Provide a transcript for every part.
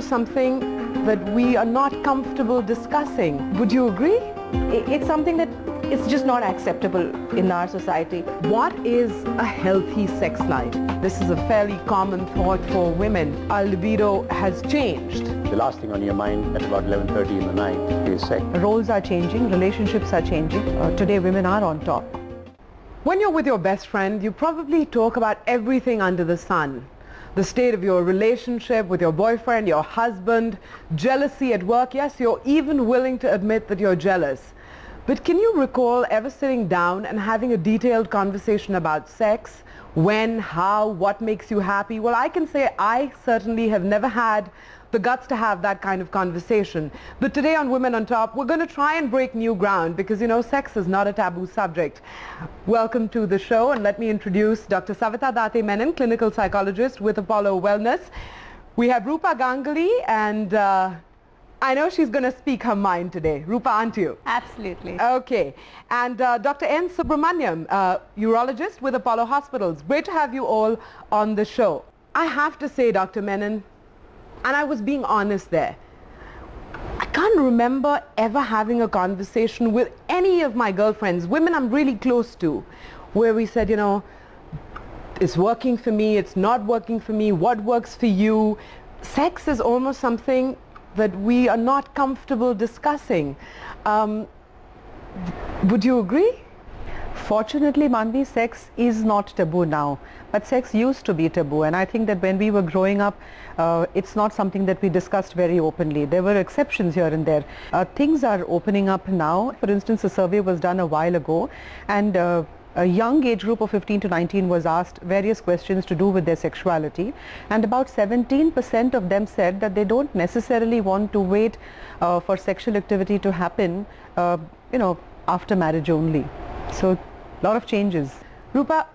almost something that we are not comfortable discussing. Would you agree? It's something that it's just not acceptable in our society. What is a healthy sex life? This is a fairly common thought for women. Our libido has changed. The last thing on your mind at about 11:30 in the night is sex. Roles are changing, relationships are changing. Today women are on top. When you're with your best friend, you probably talk about everything under the sun. The state of your relationship with your boyfriend, your husband, jealousy at work. Yes, you're even willing to admit that you're jealous. But can you recall ever sitting down and having a detailed conversation about sex? When, how, what makes you happy? Well, I can say I certainly have never had the guts to have that kind of conversation. But today on Women on Top, we're going to try and break new ground because, you know, sex is not a taboo subject. Welcome to the show, and let me introduce Dr. Savita Date Menon, clinical psychologist with Apollo Wellness. We have Rupa Ganguly, and I know she's going to speak her mind today. Rupa, aren't you? Absolutely. Okay. And Dr. N. Subramaniam, urologist with Apollo Hospitals. Great to have you all on the show. I have to say, Dr. Menon, and I was being honest there, I can't remember ever having a conversation with any of my girlfriends, women I'm really close to, where we said, you know, it's working for me, it's not working for me, what works for you. Sex is almost something that we are not comfortable discussing. Would you agree? Fortunately, Manvi, sex is not taboo now, but sex used to be taboo, and I think that when we were growing up, it's not something that we discussed very openly. There were exceptions here and there. Things are opening up now. For instance, a survey was done a while ago, and a young age group of 15 to 19 was asked various questions to do with their sexuality, and about 17% of them said that they don't necessarily want to wait for sexual activity to happen, you know, after marriage only. So, a lot of changes. Rupa,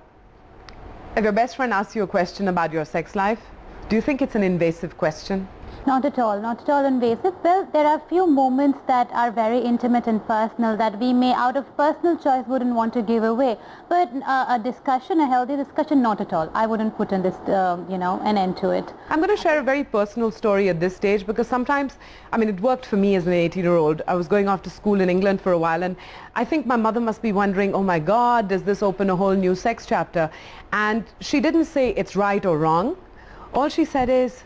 if your best friend asks you a question about your sex life, do you think it's an invasive question? Not at all invasive. Well, there are few moments that are very intimate and personal that we may out of personal choice wouldn't want to give away. But a discussion, a healthy discussion, not at all. I wouldn't put in this, you know, an end to it. I'm going to share a very personal story at this stage because sometimes, I mean, it worked for me as an 18-year-old. I was going off to school in England for a while, and I think my mother must be wondering, oh my God, does this open a whole new sex chapter? And she didn't say it's right or wrong. All she said is,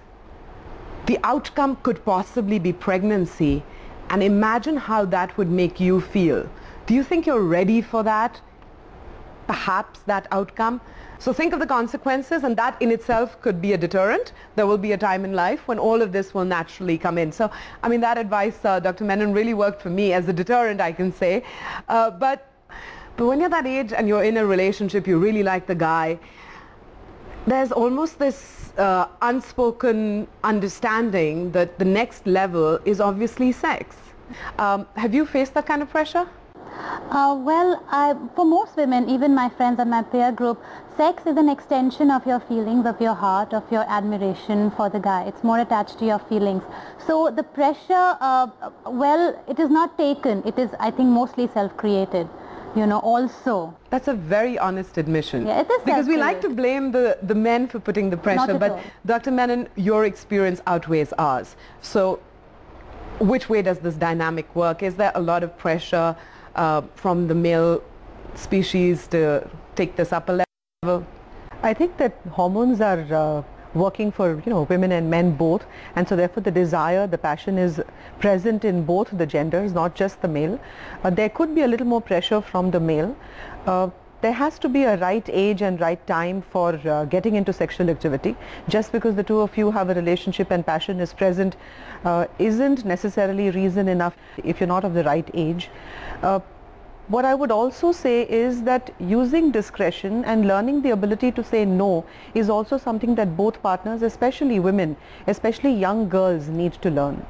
the outcome could possibly be pregnancy, and imagine how that would make you feel. Do you think you're ready for that? Perhaps that outcome? So think of the consequences, and that in itself could be a deterrent. There will be a time in life when all of this will naturally come in. So, I mean, that advice, Dr. Menon, really worked for me as a deterrent, I can say. But when you're that age and you're in a relationship, you really like the guy, there's almost this unspoken understanding that the next level is obviously sex. Have you faced that kind of pressure? For most women, even my friends and my peer group, sex is an extension of your feelings, of your heart, of your admiration for the guy. It's more attached to your feelings. So the pressure, well, it is not taken. It is, I think, mostly self-created. You know, also. That's a very honest admission. Yeah, it is because we like to blame the men for putting the pressure, but all. Dr. Menon, your experience outweighs ours. So which way does this dynamic work? Is there a lot of pressure from the male species to take this up a level? I think that hormones are working for, you know, women and men both, and so therefore the desire, the passion is present in both the genders, not just the male. There could be a little more pressure from the male. There has to be a right age and right time for getting into sexual activity. Just because the two of you have a relationship and passion is present isn't necessarily reason enough if you're not of the right age. What I would also say is that using discretion and learning the ability to say no is also something that both partners, especially women, especially young girls, need to learn.